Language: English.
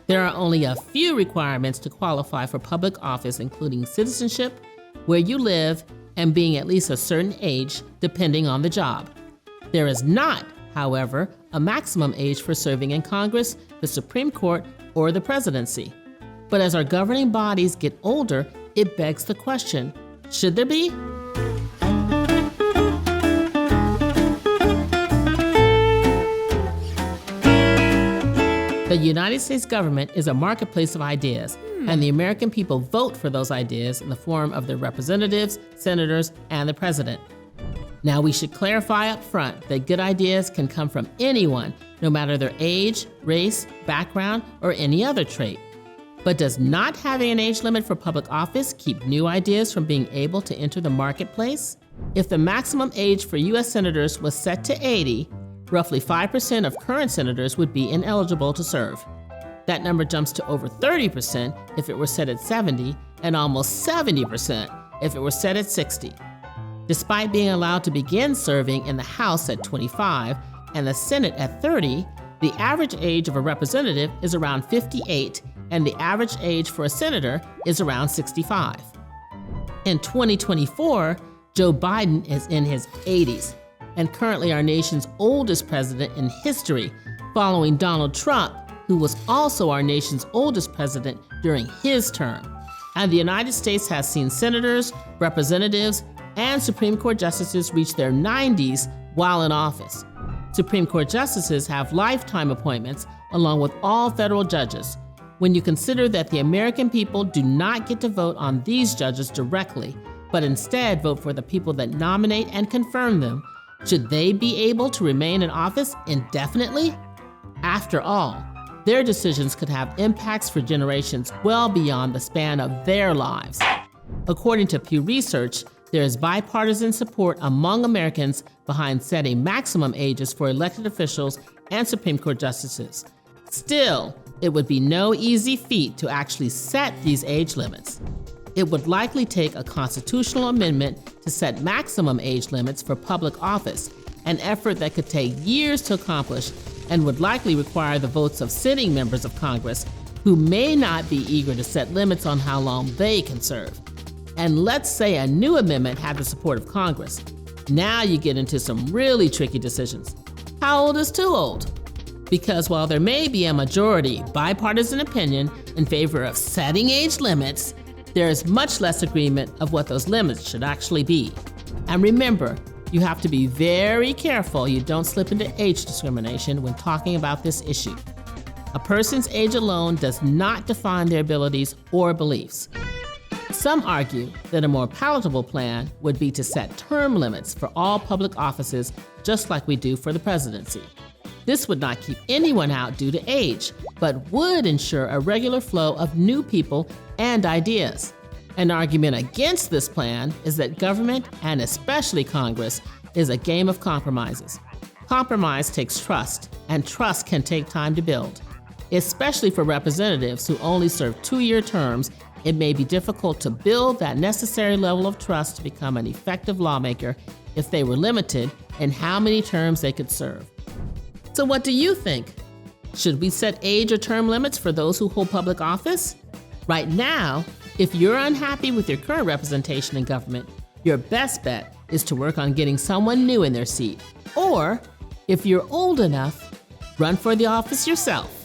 There are only a few requirements to qualify for public office, including citizenship, where you live, and being at least a certain age, depending on the job. There is not, however, a maximum age for serving in Congress, the Supreme Court, or the presidency. But as our governing bodies get older, it begs the question, should there be? The United States government is a marketplace of ideas, and the American people vote for those ideas in the form of their representatives, senators, and the president. Now, we should clarify up front that good ideas can come from anyone, no matter their age, race, background, or any other trait. But does not having an age limit for public office keep new ideas from being able to enter the marketplace? If the maximum age for U.S. senators was set to 80, roughly 5% of current senators would be ineligible to serve. That number jumps to over 30% if it were set at 70, and almost 70% if it were set at 60. Despite being allowed to begin serving in the House at 25 and the Senate at 30, the average age of a representative is around 58, and the average age for a senator is around 65. In 2024, Joe Biden is in his 80s, and currently our nation's oldest president in history, following Donald Trump, who was also our nation's oldest president during his term. And the United States has seen senators, representatives, and Supreme Court justices reach their 90s while in office. Supreme Court justices have lifetime appointments, along with all federal judges. When you consider that the American people do not get to vote on these judges directly, but instead vote for the people that nominate and confirm them, should they be able to remain in office indefinitely? After all, their decisions could have impacts for generations well beyond the span of their lives. According to Pew Research, there is bipartisan support among Americans behind setting maximum ages for elected officials and Supreme Court justices. Still, it would be no easy feat to actually set these age limits. It would likely take a constitutional amendment to set maximum age limits for public office, an effort that could take years to accomplish and would likely require the votes of sitting members of Congress who may not be eager to set limits on how long they can serve. And let's say a new amendment had the support of Congress. Now you get into some really tricky decisions. How old is too old? Because while there may be a majority bipartisan opinion in favor of setting age limits, there is much less agreement of what those limits should actually be. And remember, you have to be very careful you don't slip into age discrimination when talking about this issue. A person's age alone does not define their abilities or beliefs. Some argue that a more palatable plan would be to set term limits for all public offices, just like we do for the presidency. This would not keep anyone out due to age, but would ensure a regular flow of new people and ideas. An argument against this plan is that government, and especially Congress, is a game of compromises. Compromise takes trust, and trust can take time to build. Especially for representatives who only serve 2-year terms, it may be difficult to build that necessary level of trust to become an effective lawmaker if they were limited in how many terms they could serve. So what do you think? Should we set age or term limits for those who hold public office? Right now, if you're unhappy with your current representation in government, your best bet is to work on getting someone new in their seat. Or, if you're old enough, run for the office yourself.